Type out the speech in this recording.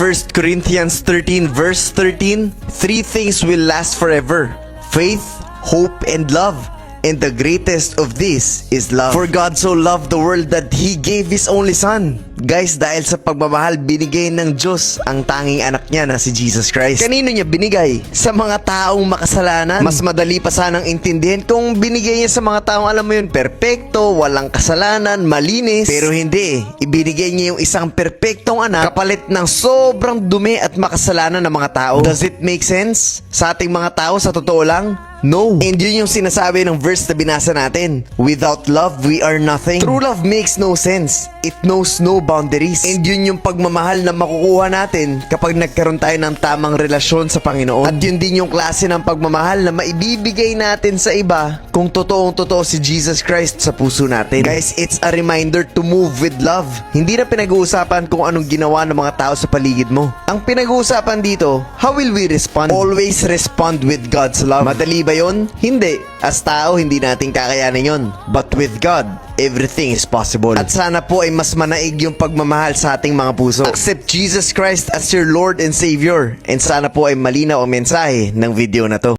1 Corinthians 13 verse 13, three things will last forever: faith, hope, and love. And the greatest of this is love. For God so loved the world that He gave His only Son. Guys, dahil sa pagmamahal, binigay ng Diyos ang tanging anak niya na si Jesus Christ. Kanino niya binigay? Sa mga taong makasalanan. Mas madali pa sanang intindihin kung binigay niya sa mga taong, alam mo yun, perpekto, walang kasalanan, malinis. Pero hindi. Ibinigay niya yung isang perpektong anak kapalit ng sobrang dumi at makasalanan ng mga tao. Does it make sense? Sa ating mga tao, sa totoo lang? No. And yun yung sinasabi ng verse na binasa natin. Without love, we are nothing. True love makes no sense. It knows no boundaries. And yun yung pagmamahal na makukuha natin kapag nagkaroon tayo ng tamang relasyon sa Panginoon. At yun din yung klase ng pagmamahal na maibibigay natin sa iba kung totoong-totoo si Jesus Christ sa puso natin. Guys, it's a reminder to move with love. Hindi na pinag-uusapan kung anong ginawa ng mga tao sa paligid mo. Ang pinag-uusapan dito, how will we respond? Always respond with God's love. Madali ba yun? Hindi. As tao, hindi natin kakayanin yun. But with God, everything is possible. At sana po ay mas manaig yung pagmamahal sa ating mga puso. Accept Jesus Christ as your Lord and Savior. And sana po ay malinaw ang mensahe ng video na to.